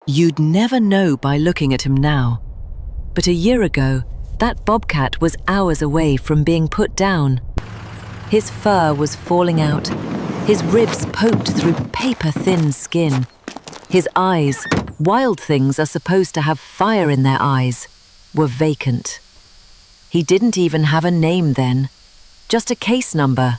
You'd never know by looking at him now. But a year ago, that bobcat was hours away from being put down. His fur was falling out, his ribs poked through paper-thin skin. His eyes, wild things are supposed to have fire in their eyes, were vacant. He didn't even have a name then, just a case number,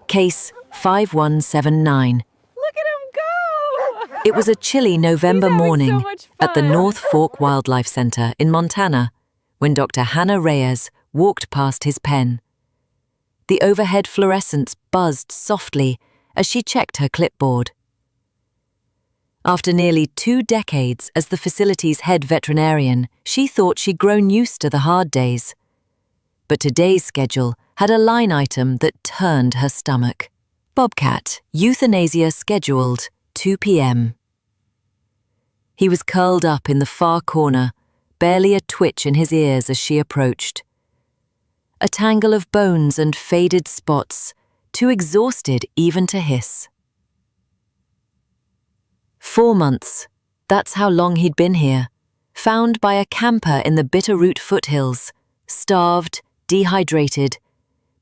case 5179. Look at him go! It was a chilly November He's having morning so much at the fun. North Fork Wildlife Center in Montana when Dr. Hannah Reyes walked past his pen. The overhead fluorescents buzzed softly as she checked her clipboard. After nearly 2 decades as the facility's head veterinarian, she thought she'd grown used to the hard days. But today's schedule had a line item that turned her stomach. Bobcat, euthanasia scheduled, 2 p.m. He was curled up in the far corner, barely a twitch in his ears as she approached. A tangle of bones and faded spots, too exhausted even to hiss. 4 months, that's how long he'd been here, found by a camper in the Bitterroot foothills, starved, dehydrated,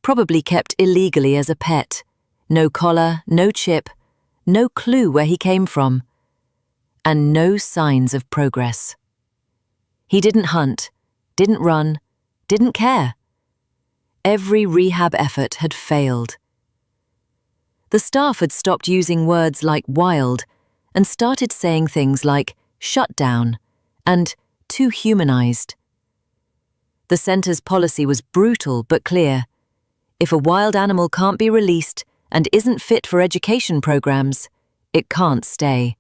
probably kept illegally as a pet. No collar, no chip, no clue where he came from, and no signs of progress. He didn't hunt, didn't run, didn't care. Every rehab effort had failed. The staff had stopped using words like wild and started saying things like shut down and too humanized. The center's policy was brutal but clear. If a wild animal can't be released and isn't fit for education programs, it can't stay.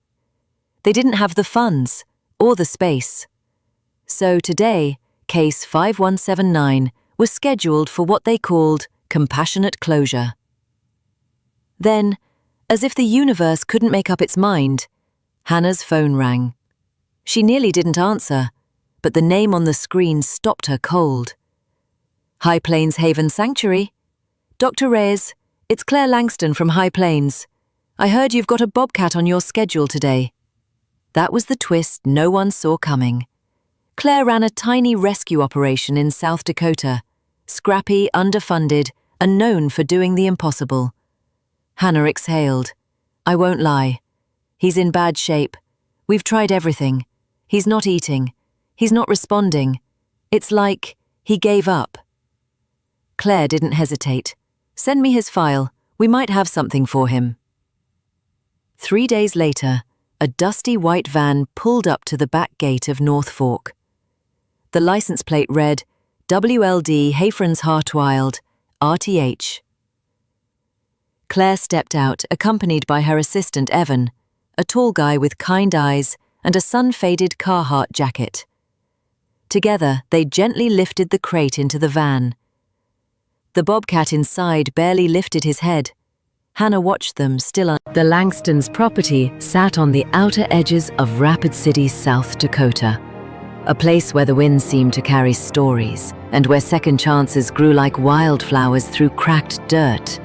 They didn't have the funds or the space. So today, case 5179 was scheduled for what they called compassionate closure. Then, as if the universe couldn't make up its mind, Hannah's phone rang. She nearly didn't answer, but the name on the screen stopped her cold. High Plains Haven Sanctuary. Dr. Reyes, it's Claire Langston from High Plains. I heard you've got a bobcat on your schedule today. That was the twist no one saw coming. Claire ran a tiny rescue operation in South Dakota, scrappy, underfunded, and known for doing the impossible. Hannah exhaled. I won't lie. He's in bad shape. We've tried everything. He's not eating. He's not responding. It's like he gave up. Claire didn't hesitate. Send me his file. We might have something for him. 3 days later, a dusty white van pulled up to the back gate of North Fork. The license plate read, WLD Hayfrans Hartwild, RTH. Claire stepped out, accompanied by her assistant Evan, a tall guy with kind eyes and a sun-faded Carhartt jacket. Together, they gently lifted the crate into the van. The bobcat inside barely lifted his head. Hannah watched them still on. The Langstons' property sat on the outer edges of Rapid City, South Dakota, a place where the wind seemed to carry stories and where second chances grew like wildflowers through cracked dirt.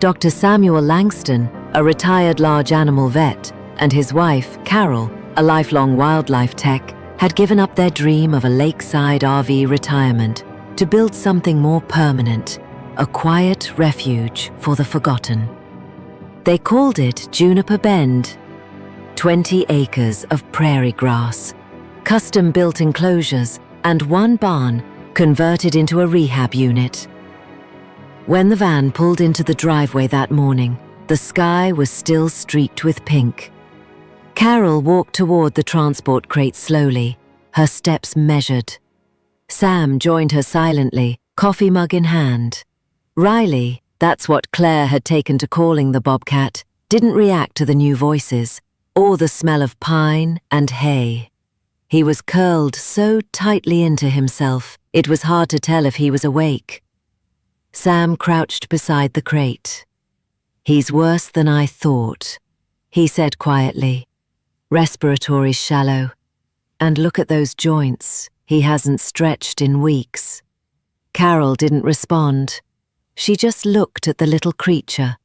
Dr. Samuel Langston, a retired large animal vet, and his wife, Carol, a lifelong wildlife tech, had given up their dream of a lakeside RV retirement to build something more permanent, a quiet refuge for the forgotten. They called it Juniper Bend. 20 acres of prairie grass, custom-built enclosures, and one barn converted into a rehab unit. When the van pulled into the driveway that morning, the sky was still streaked with pink. Carol walked toward the transport crate slowly, her steps measured. Sam joined her silently, coffee mug in hand. Riley, that's what Claire had taken to calling the bobcat, didn't react to the new voices, or the smell of pine and hay. He was curled so tightly into himself, it was hard to tell if he was awake. Sam crouched beside the crate. He's worse than I thought, he said quietly. Respiratory shallow. And look at those joints. He hasn't stretched in weeks. Carol didn't respond. She just looked at the little creature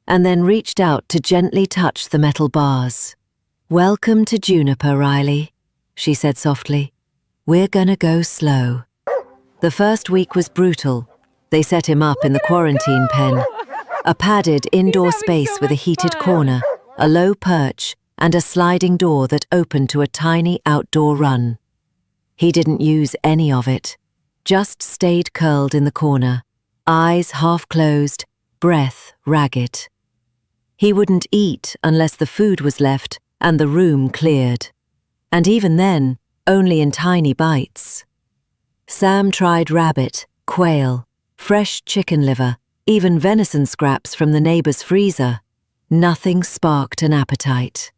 and then reached out to gently touch the metal bars. "Welcome to Juniper, Riley," she said softly. "We're gonna go slow." The first week was brutal. They set him up in the quarantine pen, a padded indoor space with a heated corner, a low perch, and a sliding door that opened to a tiny outdoor run. He didn't use any of it, just stayed curled in the corner, eyes half closed, breath ragged. He wouldn't eat unless the food was left and the room cleared. And even then, only in tiny bites. Sam tried rabbit, quail, fresh chicken liver, even venison scraps from the neighbor's freezer. Nothing sparked an appetite.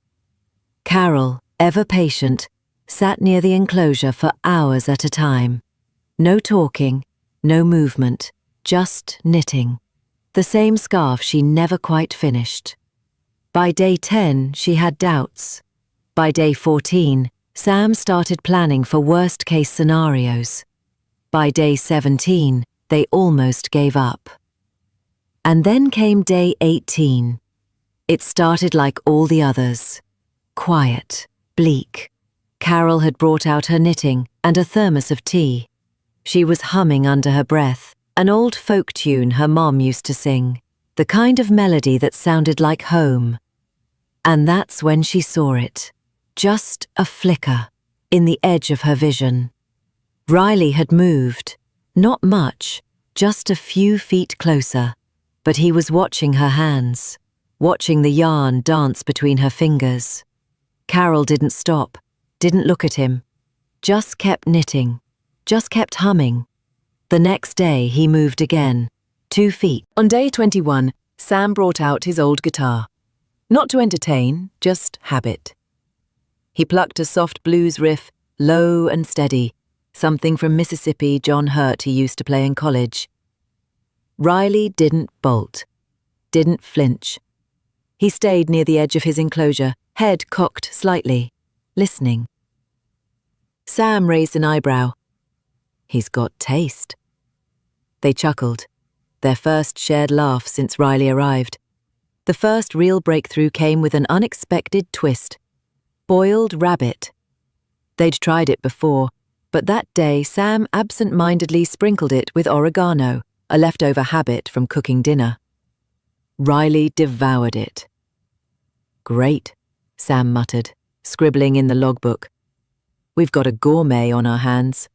Carol, ever patient, sat near the enclosure for hours at a time. No talking, no movement, just knitting. The same scarf she never quite finished. By day 10, she had doubts. By day 14, Sam started planning for worst-case scenarios. By day 17, they almost gave up. And then came day 18. It started like all the others. Quiet, bleak. Carol had brought out her knitting and a thermos of tea. She was humming under her breath, an old folk tune her mom used to sing, the kind of melody that sounded like home. And that's when she saw it. Just a flicker, in the edge of her vision. Riley had moved. Not much, just a few feet closer. But he was watching her hands, watching the yarn dance between her fingers. Carol didn't stop, didn't look at him. Just kept knitting, just kept humming. The next day he moved again, 2 feet. On day 21, Sam brought out his old guitar. Not to entertain, just habit. He plucked a soft blues riff, low and steady, something from Mississippi John Hurt he used to play in college. Riley didn't bolt, didn't flinch. He stayed near the edge of his enclosure, head cocked slightly, listening. Sam raised an eyebrow. He's got taste. They chuckled, their first shared laugh since Riley arrived. The first real breakthrough came with an unexpected twist. Boiled rabbit. They'd tried it before, but that day Sam absent-mindedly sprinkled it with oregano, a leftover habit from cooking dinner. Riley devoured it. "Great," Sam muttered, scribbling in the logbook. "We've got a gourmet on our hands."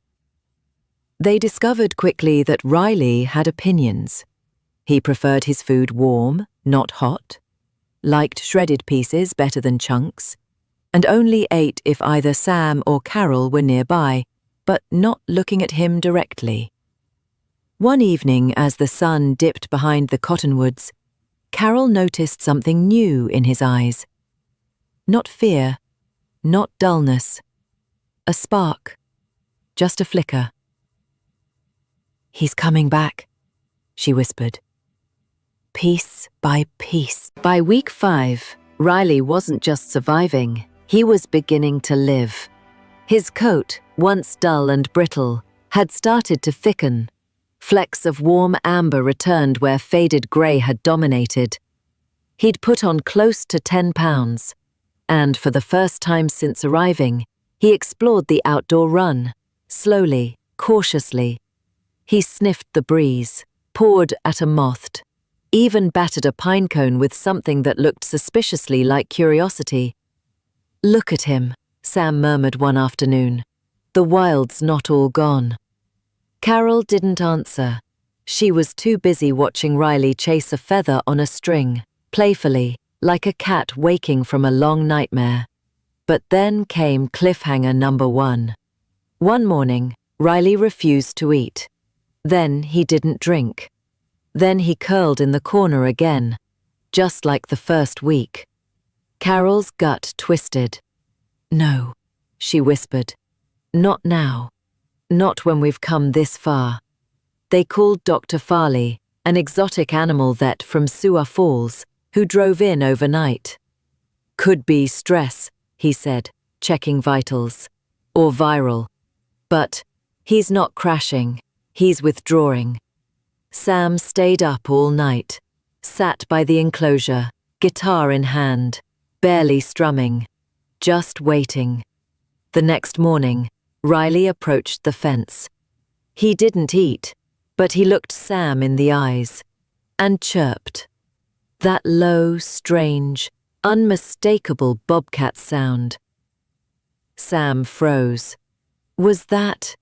They discovered quickly that Riley had opinions. He preferred his food warm, not hot, liked shredded pieces better than chunks, and only ate if either Sam or Carol were nearby, but not looking at him directly. One evening, as the sun dipped behind the cottonwoods, Carol noticed something new in his eyes. Not fear, not dullness. A spark. Just a flicker. "He's coming back," she whispered. Piece by piece. By week 5, Riley wasn't just surviving, he was beginning to live. His coat, once dull and brittle, had started to thicken. Flecks of warm amber returned where faded grey had dominated. He'd put on close to 10 pounds, and for the first time since arriving, he explored the outdoor run, slowly, cautiously. He sniffed the breeze, pawed at a moth, even battered a pine cone with something that looked suspiciously like curiosity. "Look at him," Sam murmured one afternoon. "The wild's not all gone." Carol didn't answer. She was too busy watching Riley chase a feather on a string, playfully, like a cat waking from a long nightmare. But then came cliffhanger number 1. One morning, Riley refused to eat. Then he didn't drink. Then he curled in the corner again, just like the first week. Carol's gut twisted. "No," she whispered. "Not now. Not when we've come this far." They called Dr. Farley, an exotic animal vet from Sioux Falls, who drove in overnight. "Could be stress," he said, checking vitals. "Or viral. But he's not crashing. He's withdrawing." Sam stayed up all night, sat by the enclosure, guitar in hand, barely strumming. just waiting. The next morning, Riley approached the fence. He didn't eat, but he looked Sam in the eyes and chirped. That low, strange, unmistakable bobcat sound. Sam froze. Was that?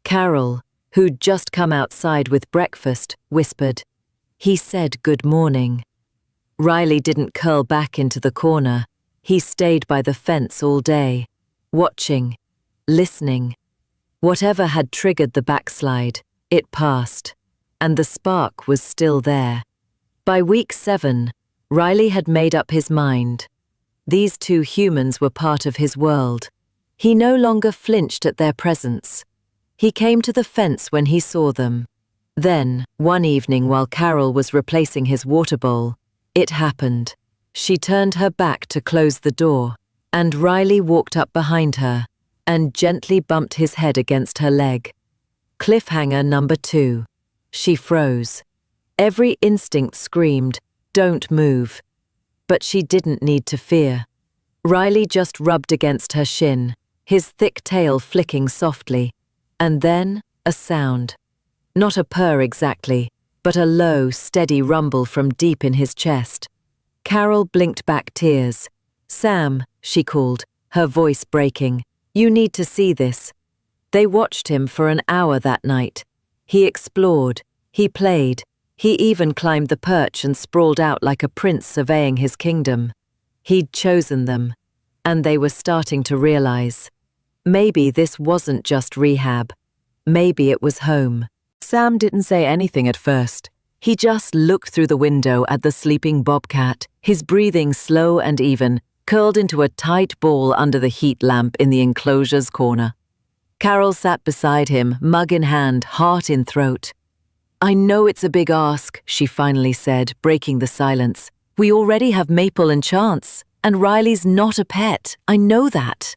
Carol, who'd just come outside with breakfast, whispered. He said good morning. Riley didn't curl back into the corner. He stayed by the fence all day, watching, listening. Whatever had triggered the backslide, it passed, and the spark was still there. By week 7, Riley had made up his mind. These two humans were part of his world. He no longer flinched at their presence. He came to the fence when he saw them. Then, one evening while Carol was replacing his water bowl, it happened. She turned her back to close the door, and Riley walked up behind her and gently bumped his head against her leg. Cliffhanger number 2. She froze. Every instinct screamed, "Don't move." But she didn't need to fear. Riley just rubbed against her shin, his thick tail flicking softly. And then, a sound. Not a purr exactly, but a low, steady rumble from deep in his chest. Carol blinked back tears. "Sam," she called, her voice breaking, "you need to see this." They watched him for an hour that night. He explored, he played, he even climbed the perch and sprawled out like a prince surveying his kingdom. He'd chosen them, and they were starting to realize. Maybe this wasn't just rehab. Maybe it was home. Sam didn't say anything at first. He just looked through the window at the sleeping bobcat, his breathing slow and even, curled into a tight ball under the heat lamp in the enclosure's corner. Carol sat beside him, mug in hand, heart in throat. "I know it's a big ask," she finally said, breaking the silence. "We already have Maple and Chance, and Riley's not a pet. I know that."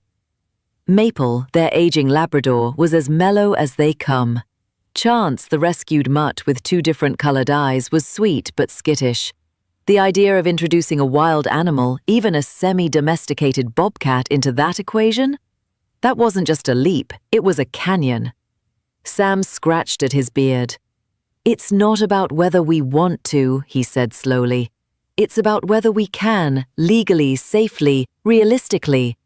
Maple, their aging Labrador, was as mellow as they come. Chance, the rescued mutt with 2 different colored eyes, was sweet but skittish. The idea of introducing a wild animal, even a semi-domesticated bobcat, into that equation? That wasn't just a leap, it was a canyon. Sam scratched at his beard. "It's not about whether we want to," he said slowly. "It's about whether we can, legally, safely, realistically."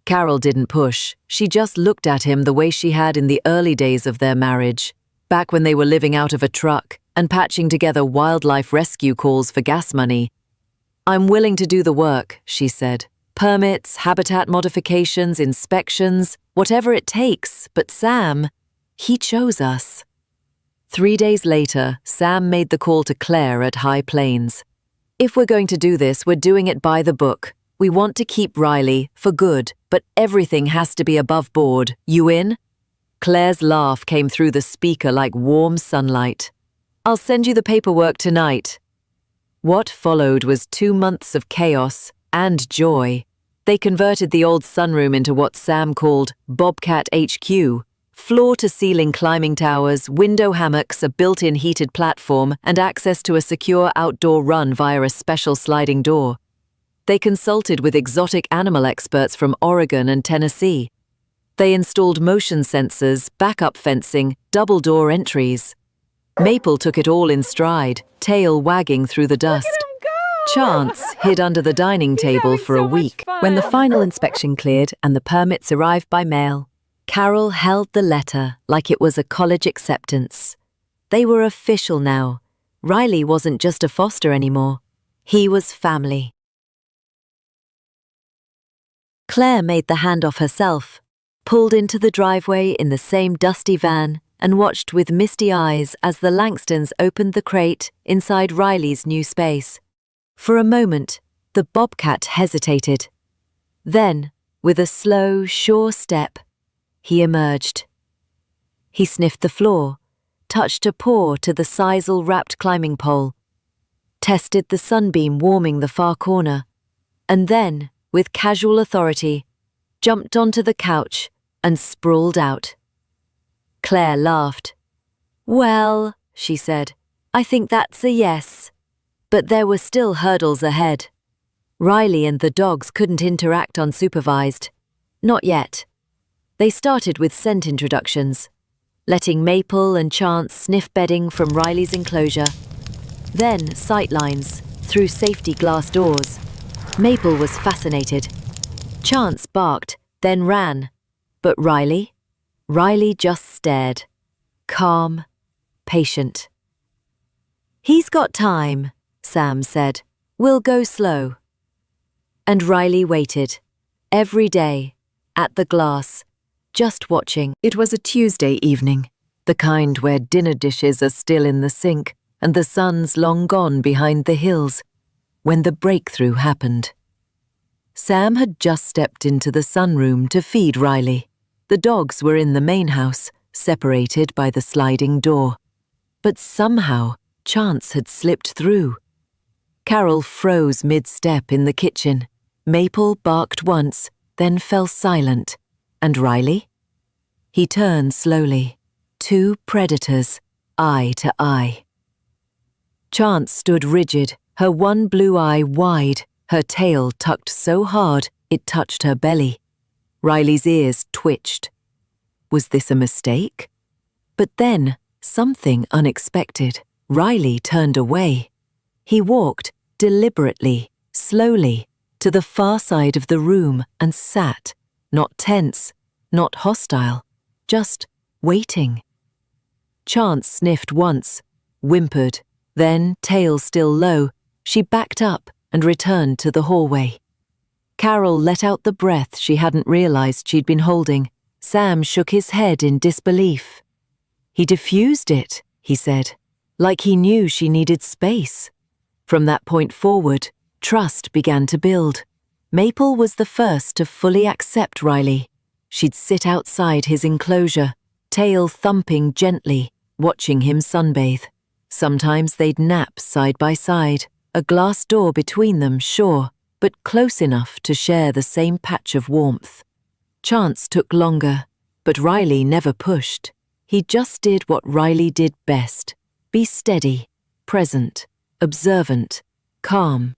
Carol didn't push. She just looked at him the way she had in the early days of their marriage, back when they were living out of a truck and patching together wildlife rescue calls for gas money. "I'm willing to do the work," she said. "Permits, habitat modifications, inspections, whatever it takes. But Sam, he chose us." 3 days later, Sam made the call to Claire at High Plains. "If we're going to do this, we're doing it by the book. We want to keep Riley, for good, but everything has to be above board. You in?" Claire's laugh came through the speaker like warm sunlight. "I'll send you the paperwork tonight." What followed was 2 months of chaos and joy. They converted the old sunroom into what Sam called Bobcat HQ. Floor-to-ceiling climbing towers, window hammocks, a built-in heated platform, and access to a secure outdoor run via a special sliding door. They consulted with exotic animal experts from Oregon and Tennessee. They installed motion sensors, backup fencing, double-door entries. Maple took it all in stride, tail wagging through the dust. Chance hid under the dining table for a week. When the final inspection cleared and the permits arrived by mail, Carol held the letter like it was a college acceptance. They were official now. Riley wasn't just a foster anymore. He was family. Claire made the handoff herself, pulled into the driveway in the same dusty van, and watched with misty eyes as the Langstons opened the crate inside Riley's new space. For a moment, the bobcat hesitated. Then, with a slow, sure step, he emerged. He sniffed the floor, touched a paw to the sisal-wrapped climbing pole, tested the sunbeam warming the far corner, and then, with casual authority, jumped onto the couch and sprawled out. Claire laughed. "Well," she said, "I think that's a yes." But there were still hurdles ahead. Riley and the dogs couldn't interact unsupervised. Not yet. They started with scent introductions, letting Maple and Chance sniff bedding from Riley's enclosure. Then sightlines, through safety glass doors. Maple was fascinated. Chance barked, then ran. But Riley just stared. Calm, patient. "He's got time," Sam said. "We'll go slow." And Riley waited, every day, at the glass, just watching. It was a Tuesday evening, the kind where dinner dishes are still in the sink and the sun's long gone behind the hills, when the breakthrough happened. Sam had just stepped into the sunroom to feed Riley. The dogs were in the main house, separated by the sliding door. But somehow, Chance had slipped through. Carol froze mid-step in the kitchen. Maple barked once, then fell silent. And Riley? He turned slowly. Two predators, eye to eye. Chance stood rigid, her one blue eye wide, her tail tucked so hard it touched her belly. Riley's ears twitched. Was this a mistake? But then, something unexpected. Riley turned away. He walked, deliberately, slowly, to the far side of the room and sat, not tense, not hostile, just waiting. Chance sniffed once, whimpered, then, tail still low, she backed up and returned to the hallway. Carol let out the breath she hadn't realized she'd been holding. Sam shook his head in disbelief. "He diffused it," he said, like he knew she needed space. From that point forward, trust began to build. Maple was the first to fully accept Riley. She'd sit outside his enclosure, tail thumping gently, watching him sunbathe. Sometimes they'd nap side by side, a glass door between them, sure, but close enough to share the same patch of warmth. Chance took longer, but Riley never pushed. He just did what Riley did best: be steady, present, observant, calm.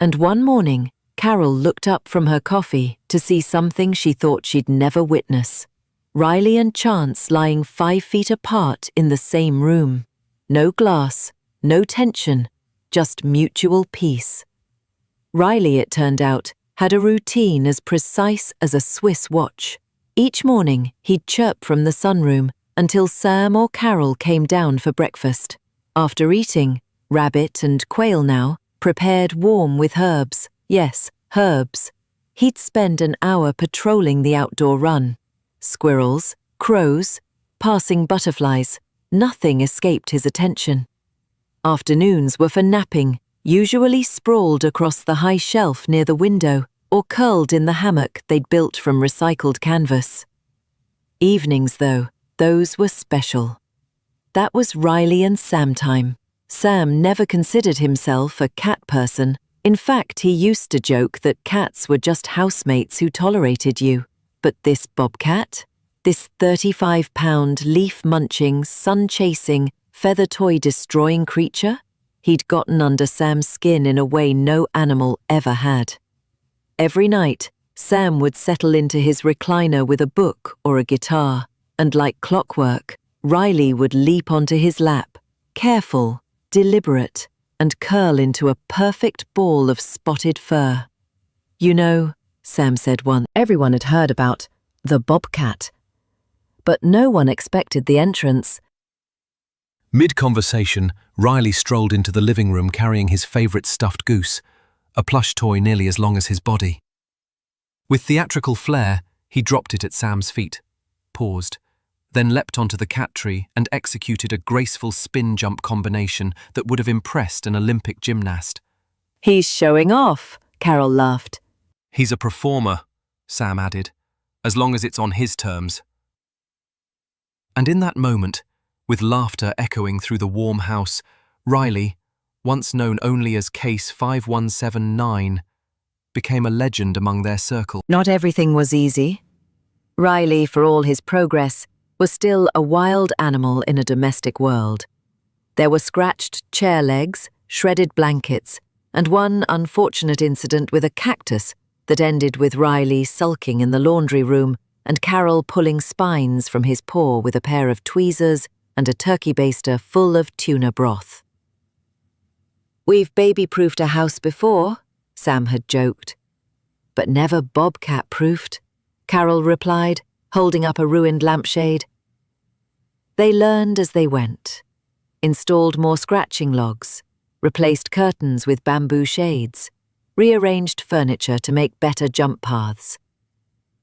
And one morning, Carol looked up from her coffee to see something she thought she'd never witness. Riley and Chance lying 5 feet apart in the same room. No glass, no tension, just mutual peace. Riley, it turned out, had a routine as precise as a Swiss watch. Each morning, he'd chirp from the sunroom until Sam or Carol came down for breakfast. After eating, rabbit and quail now, prepared warm with herbs. Yes, herbs. He'd spend an hour patrolling the outdoor run. Squirrels, crows, passing butterflies, nothing escaped his attention. Afternoons were for napping, usually sprawled across the high shelf near the window or curled in the hammock they'd built from recycled canvas. Evenings, though, those were special. That was Riley and Sam time. Sam never considered himself a cat person. In fact, he used to joke that cats were just housemates who tolerated you. But this Bobcat, this 35-pound, leaf-munching, sun-chasing, feather-toy-destroying creature, he'd gotten under Sam's skin in a way no animal ever had. Every night, Sam would settle into his recliner with a book or a guitar, and like clockwork, Riley would leap onto his lap, careful, deliberate, and curl into a perfect ball of spotted fur. "You know," Sam said once, everyone had heard about the Bobcat, but no one expected the entrance. Mid-conversation, Riley strolled into the living room carrying his favourite stuffed goose, a plush toy nearly as long as his body. With theatrical flair, he dropped it at Sam's feet, paused, then leapt onto the cat tree and executed a graceful spin-jump combination that would have impressed an Olympic gymnast. "He's showing off," Carol laughed. "He's a performer," Sam added, "as long as it's on his terms." And in that moment, with laughter echoing through the warm house, Riley, once known only as Case 5179, became a legend among their circle. Not everything was easy. Riley, for all his progress, was still a wild animal in a domestic world. There were scratched chair legs, shredded blankets, and one unfortunate incident with a cactus that ended with Riley sulking in the laundry room and Carol pulling spines from his paw with a pair of tweezers and a turkey baster full of tuna broth. "We've baby-proofed a house before," Sam had joked. "But never Bobcat-proofed," Carol replied, holding up a ruined lampshade. They learned as they went, installed more scratching logs, replaced curtains with bamboo shades, rearranged furniture to make better jump paths.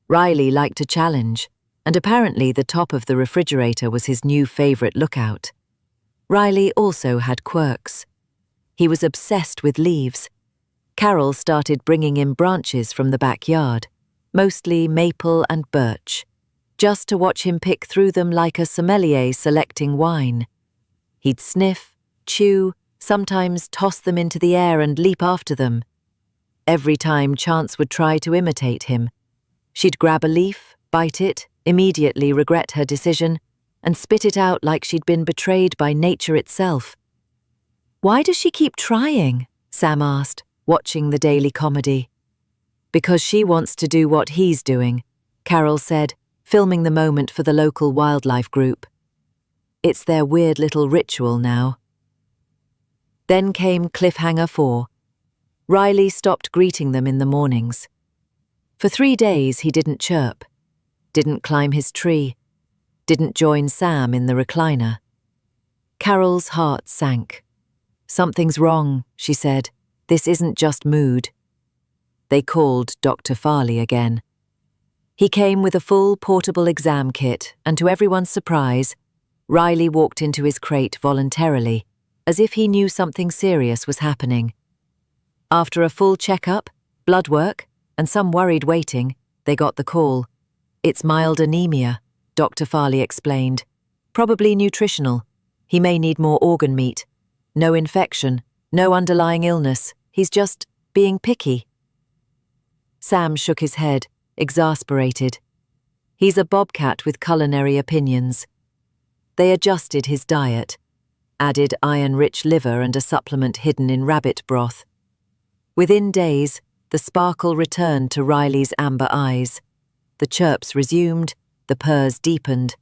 Riley liked a challenge, and apparently the top of the refrigerator was his new favourite lookout. Riley also had quirks. He was obsessed with leaves. Carol started bringing in branches from the backyard, mostly maple and birch, just to watch him pick through them like a sommelier selecting wine. He'd sniff, chew, sometimes toss them into the air and leap after them. Every time Chance would try to imitate him, she'd grab a leaf, bite it, immediately regret her decision, and spit it out like she'd been betrayed by nature itself. "Why does she keep trying?" Sam asked, watching the daily comedy. "Because she wants to do what he's doing," Carol said, filming the moment for the local wildlife group. "It's their weird little ritual now." Then came Cliffhanger 4. Riley stopped greeting them in the mornings. For 3 days he didn't chirp, didn't climb his tree, didn't join Sam in the recliner. Carol's heart sank. "Something's wrong," she said. "This isn't just mood." They called Dr. Farley again. He came with a full portable exam kit, and to everyone's surprise, Riley walked into his crate voluntarily, as if he knew something serious was happening. After a full checkup, blood work, and some worried waiting, they got the call. "It's mild anemia," Dr. Farley explained. "Probably nutritional. He may need more organ meat. No infection, no underlying illness. He's just being picky." Sam shook his head, exasperated. He's a bobcat with culinary opinions. They adjusted his diet, added iron-rich liver and a supplement hidden in rabbit broth. Within days, the sparkle returned to Riley's amber eyes. The chirps resumed, the purrs deepened,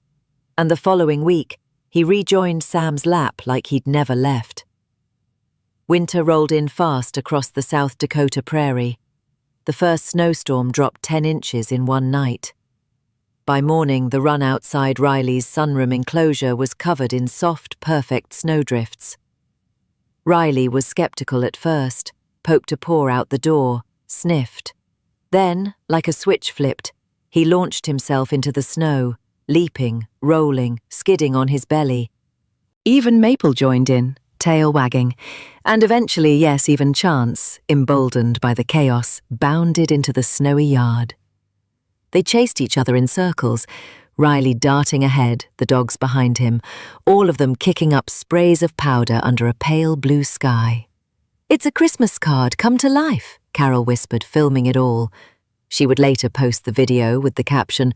and the following week, he rejoined Sam's lap like he'd never left. Winter rolled in fast across the South Dakota prairie. The first snowstorm dropped 10 inches in one night. By morning, the run outside Riley's sunroom enclosure was covered in soft, perfect snowdrifts. Riley was skeptical at first, poked a paw out the door, sniffed. Then, like a switch flipped, he launched himself into the snow, leaping, rolling, skidding on his belly. Even Maple joined in, tail wagging, and eventually, yes, even Chance, emboldened by the chaos, bounded into the snowy yard. They chased each other in circles, Riley darting ahead, the dogs behind him, all of them kicking up sprays of powder under a pale blue sky. "It's a Christmas card come to life," Carol whispered, filming it all. She would later post the video with the caption,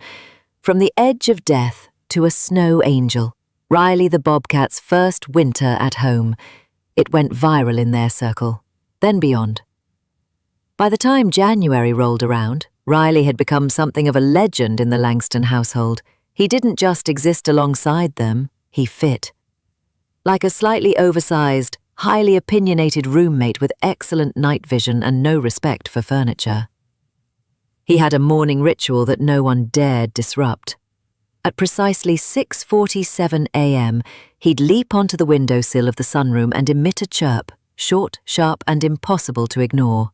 "From the edge of death to a snow angel, Riley the Bobcat's first winter at home." It went viral in their circle, then beyond. By the time January rolled around, Riley had become something of a legend in the Langston household. He didn't just exist alongside them, he fit. Like a slightly oversized, highly opinionated roommate with excellent night vision and no respect for furniture. He had a morning ritual that no one dared disrupt. At precisely 6:47 a.m., he'd leap onto the windowsill of the sunroom and emit a chirp, short, sharp, and impossible to ignore.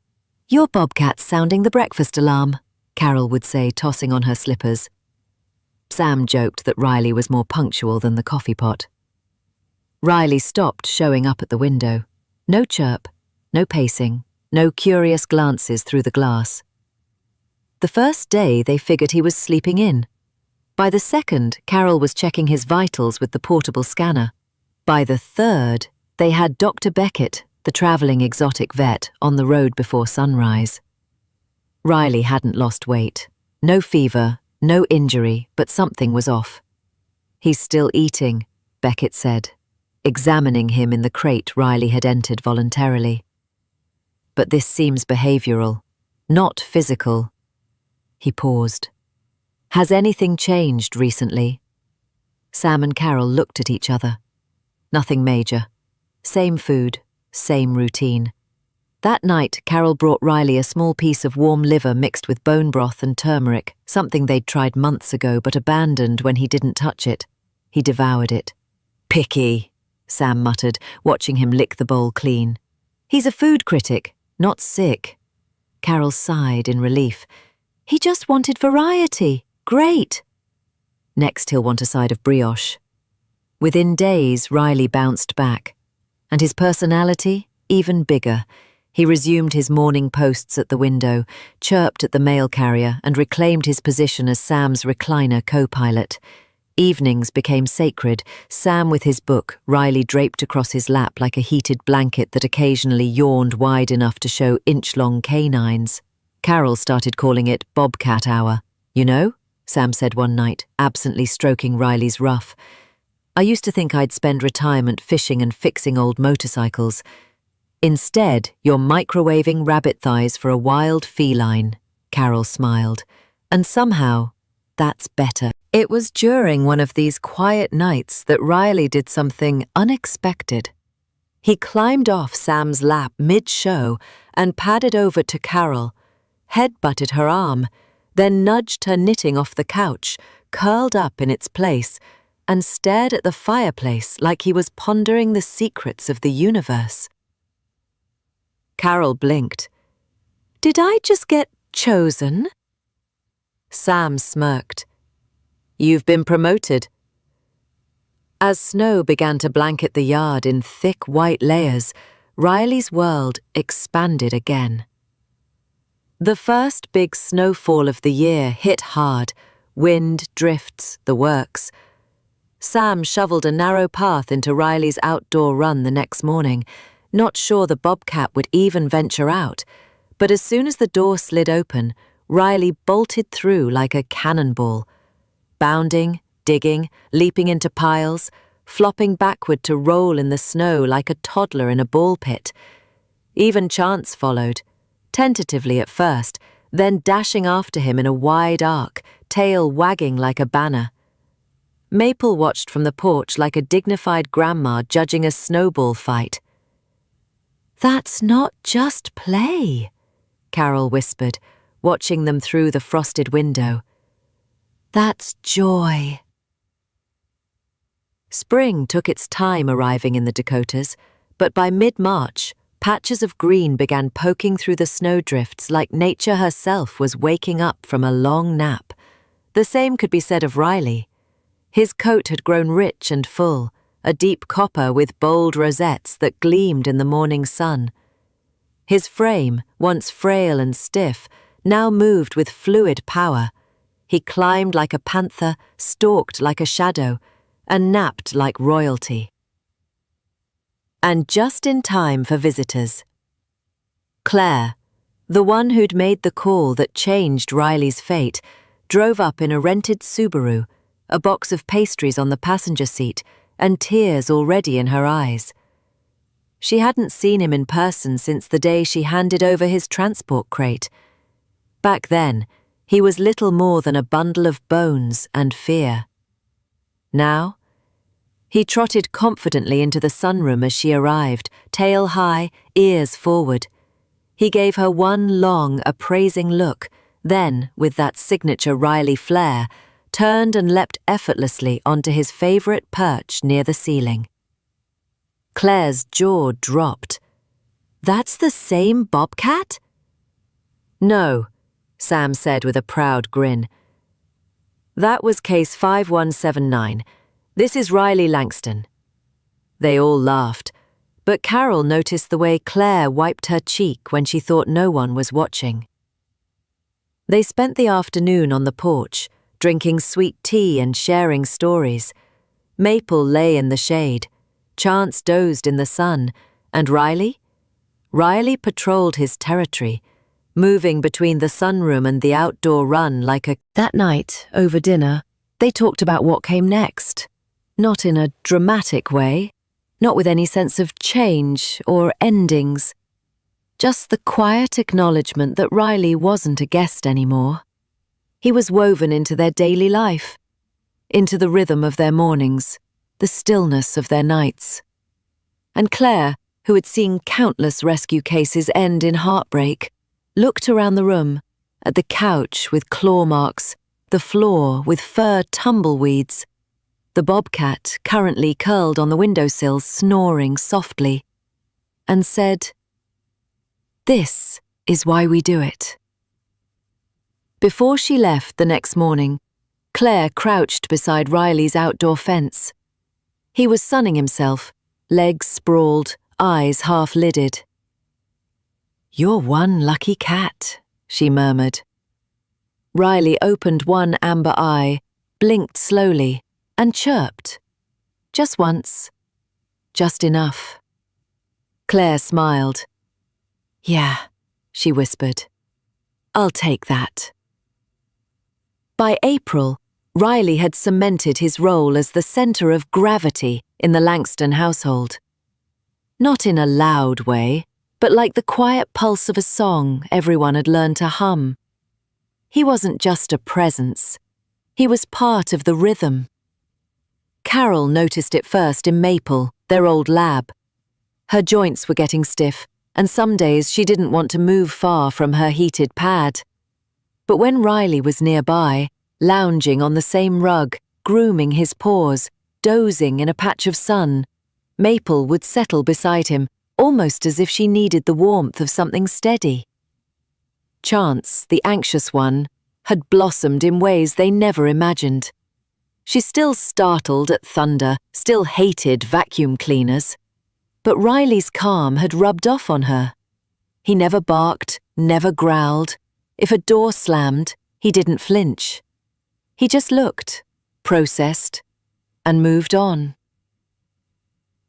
"Your Bobcat's sounding the breakfast alarm," Carol would say, tossing on her slippers. Sam joked that Riley was more punctual than the coffee pot. Riley stopped showing up at the window. No chirp, no pacing, no curious glances through the glass. The first day, they figured he was sleeping in. By the second, Carol was checking his vitals with the portable scanner. By the third, they had Dr. Beckett, the travelling exotic vet, on the road before sunrise. Riley hadn't lost weight. No fever, no injury, but something was off. "He's still eating," Beckett said, examining him in the crate Riley had entered voluntarily. but this seems behavioral, not physical. He paused. Has anything changed recently? Sam and Carol looked at each other. Nothing major. Same food, same routine. That night, Carol brought Riley a small piece of warm liver mixed with bone broth and turmeric, something they'd tried months ago but abandoned when he didn't touch it. He devoured it. Picky, Sam muttered, watching him lick the bowl clean. He's a food critic, not sick. Carol sighed in relief. He just wanted variety. Great. Next he'll want a side of brioche. Within days, Riley bounced back. And his personality, even bigger. He resumed his morning posts at the window, chirped at the mail carrier, and reclaimed his position as Sam's recliner co-pilot. Evenings became sacred, Sam with his book, Riley draped across his lap like a heated blanket that occasionally yawned wide enough to show inch-long canines. Carol started calling it Bobcat hour. You know, Sam said one night, absently stroking Riley's ruff. I used to think I'd spend retirement fishing and fixing old motorcycles. Instead, you're microwaving rabbit thighs for a wild feline, Carol smiled. And somehow, that's better. It was during one of these quiet nights that Riley did something unexpected. He climbed off Sam's lap mid-show and padded over to Carol, head-butted her arm, then nudged her knitting off the couch, curled up in its place, and stared at the fireplace like he was pondering the secrets of the universe. Carol blinked. Did I just get chosen? Sam smirked. You've been promoted. As snow began to blanket the yard in thick white layers, Riley's world expanded again. The first big snowfall of the year hit hard, wind, drifts, the works. Sam shoveled a narrow path into Riley's outdoor run the next morning, not sure the Bobcat would even venture out, but as soon as the door slid open, Riley bolted through like a cannonball, bounding, digging, leaping into piles, flopping backward to roll in the snow like a toddler in a ball pit. Even Chance followed, tentatively at first, then dashing after him in a wide arc, tail wagging like a banner. Maple watched from the porch like a dignified grandma judging a snowball fight. That's not just play, Carol whispered, watching them through the frosted window. That's joy. Spring took its time arriving in the Dakotas, but by mid-March, patches of green began poking through the snowdrifts like nature herself was waking up from a long nap. The same could be said of Riley. His coat had grown rich and full, a deep copper with bold rosettes that gleamed in the morning sun. His frame, once frail and stiff, now moved with fluid power. He climbed like a panther, stalked like a shadow, and napped like royalty. And just in time for visitors. Claire, the one who'd made the call that changed Riley's fate, drove up in a rented Subaru, a box of pastries on the passenger seat, and tears already in her eyes. She hadn't seen him in person since the day she handed over his transport crate. Back then, he was little more than a bundle of bones and fear. Now, he trotted confidently into the sunroom as she arrived, tail high, ears forward. He gave her one long, appraising look, then, with that signature Riley flair, turned and leapt effortlessly onto his favorite perch near the ceiling. Claire's jaw dropped. That's the same Bobcat? No, Sam said with a proud grin. That was case 5179. This is Riley Langston. They all laughed, but Carol noticed the way Claire wiped her cheek when she thought no one was watching. They spent the afternoon on the porch, drinking sweet tea and sharing stories. Maple lay in the shade, Chance dozed in the sun, and Riley? Riley patrolled his territory, moving between the sunroom and the outdoor run like a... That night, over dinner, they talked about what came next. Not in a dramatic way, not with any sense of change or endings. Just the quiet acknowledgement that Riley wasn't a guest anymore. He was woven into their daily life, into the rhythm of their mornings, the stillness of their nights. And Claire, who had seen countless rescue cases end in heartbreak, looked around the room, at the couch with claw marks, the floor with fur tumbleweeds, the bobcat currently curled on the windowsill snoring softly, and said, "This is why we do it." Before she left the next morning, Claire crouched beside Riley's outdoor fence. He was sunning himself, legs sprawled, eyes half-lidded. "You're one lucky cat," she murmured. Riley opened one amber eye, blinked slowly, and chirped. Just once. Just enough. Claire smiled. "Yeah," she whispered. "I'll take that." By April, Riley had cemented his role as the centre of gravity in the Langston household. Not in a loud way, but like the quiet pulse of a song everyone had learned to hum. He wasn't just a presence. He was part of the rhythm. Carol noticed it first in Maple, their old lab. Her joints were getting stiff, and some days she didn't want to move far from her heated pad. But when Riley was nearby, lounging on the same rug, grooming his paws, dozing in a patch of sun, Maple would settle beside him, almost as if she needed the warmth of something steady. Chance, the anxious one, had blossomed in ways they never imagined. She still startled at thunder, still hated vacuum cleaners. But Riley's calm had rubbed off on her. He never barked, never growled. If a door slammed, he didn't flinch. He just looked, processed, and moved on.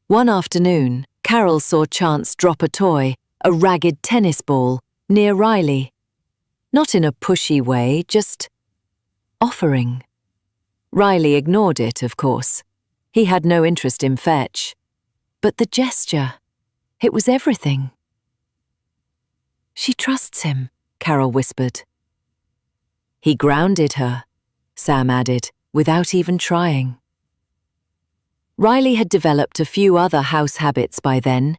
One afternoon, Carol saw Chance drop a toy, a ragged tennis ball, near Riley. Not in a pushy way, just offering. Riley ignored it, of course. He had no interest in fetch. But the gesture, it was everything. "She trusts him," Carol whispered. "He grounded her," Sam added, without even trying. Riley had developed a few other house habits by then.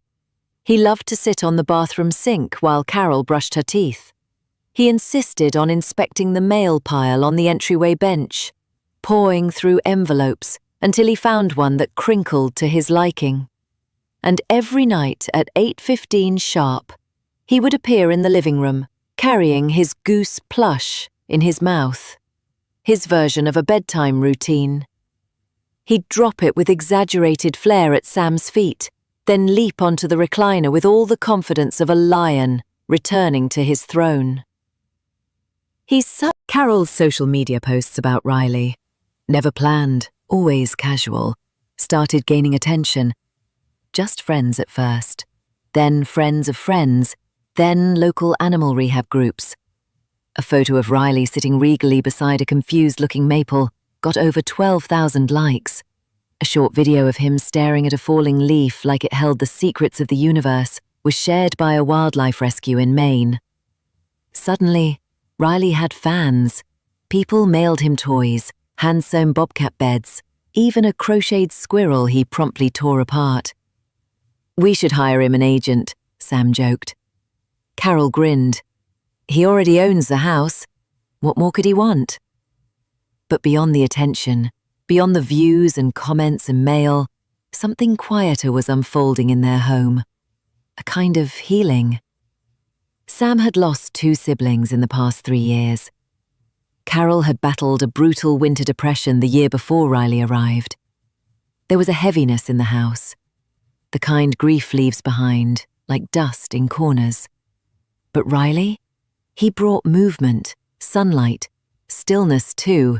He loved to sit on the bathroom sink while Carol brushed her teeth. He insisted on inspecting the mail pile on the entryway bench, pawing through envelopes until he found one that crinkled to his liking. And every night at 8:15 sharp, he would appear in the living room, carrying his goose plush in his mouth, his version of a bedtime routine. He'd drop it with exaggerated flair at Sam's feet, then leap onto the recliner with all the confidence of a lion returning to his throne. Carol's social media posts about Riley, never planned, always casual, started gaining attention. Just friends at first, then friends of friends, then local animal rehab groups. A photo of Riley sitting regally beside a confused-looking Maple got over 12,000 likes. A short video of him staring at a falling leaf like it held the secrets of the universe was shared by a wildlife rescue in Maine. Suddenly, Riley had fans. People mailed him toys, hand-sewn bobcat beds, even a crocheted squirrel he promptly tore apart. "We should hire him an agent," Sam joked. Carol grinned. "He already owns the house. What more could he want?" But beyond the attention, beyond the views and comments and mail, something quieter was unfolding in their home. A kind of healing. Sam had lost 2 siblings in the past 3 years. Carol had battled a brutal winter depression the year before Riley arrived. There was a heaviness in the house, the kind grief leaves behind, like dust in corners. But Riley? He brought movement, sunlight, stillness too,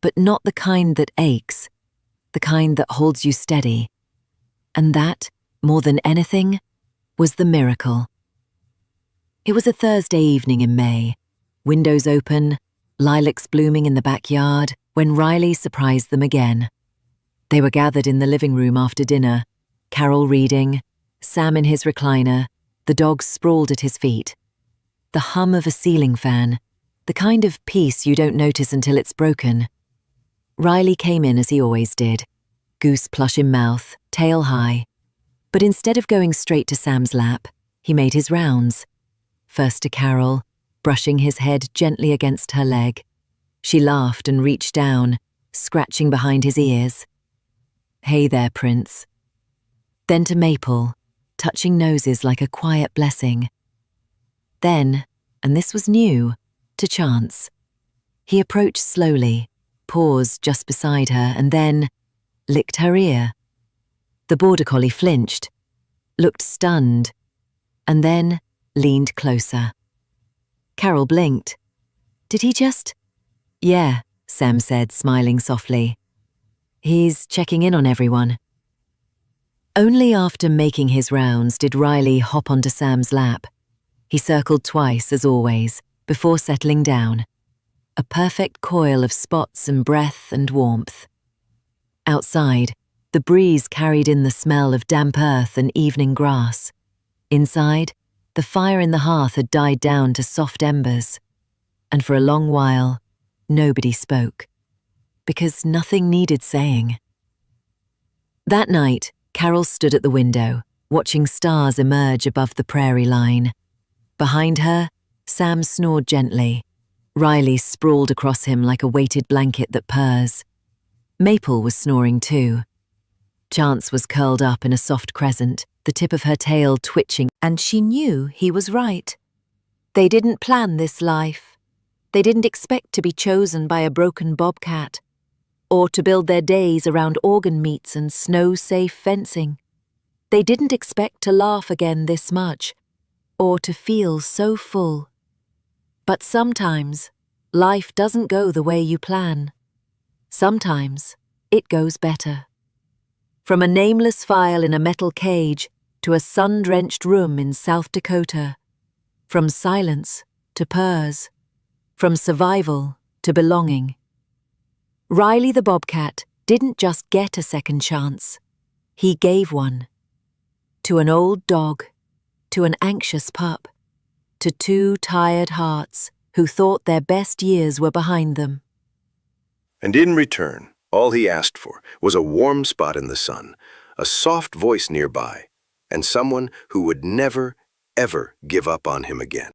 but not the kind that aches, the kind that holds you steady. And that, more than anything, was the miracle. It was a Thursday evening in May, windows open, lilacs blooming in the backyard, when Riley surprised them again. They were gathered in the living room after dinner, Carol reading, Sam in his recliner, The dog sprawled at his feet. The hum of a ceiling fan, the kind of peace you don't notice until it's broken. Riley came in as he always did, goose plush in mouth, tail high. But instead of going straight to Sam's lap, he made his rounds. First to Carol, brushing his head gently against her leg. She laughed and reached down, scratching behind his ears. "Hey there, Prince." Then to Maple, touching noses like a quiet blessing. Then, and this was new, to Chance. He approached slowly, paused just beside her, and then licked her ear. The border collie flinched, looked stunned, and then leaned closer. Carol blinked. "Did he just—" "Yeah," Sam said, smiling softly. "He's checking in on everyone." Only after making his rounds did Riley hop onto Sam's lap. He circled twice, as always, before settling down. A perfect coil of spots and breath and warmth. Outside, the breeze carried in the smell of damp earth and evening grass. Inside, the fire in the hearth had died down to soft embers. And for a long while, nobody spoke. Because nothing needed saying. That night, Carol stood at the window, watching stars emerge above the prairie line. Behind her, Sam snored gently. Riley sprawled across him like a weighted blanket that purrs. Maple was snoring too. Chance was curled up in a soft crescent, the tip of her tail twitching, and she knew he was right. They didn't plan this life. They didn't expect to be chosen by a broken bobcat, or to build their days around organ meats and snow-safe fencing. They didn't expect to laugh again this much, or to feel so full. But sometimes, life doesn't go the way you plan. Sometimes, it goes better. From a nameless file in a metal cage to a sun-drenched room in South Dakota. From silence to purrs. From survival to belonging. Riley the Bobcat didn't just get a second chance. He gave one. To an old dog, to an anxious pup, to two tired hearts who thought their best years were behind them. And in return, all he asked for was a warm spot in the sun, a soft voice nearby, and someone who would never, ever give up on him again.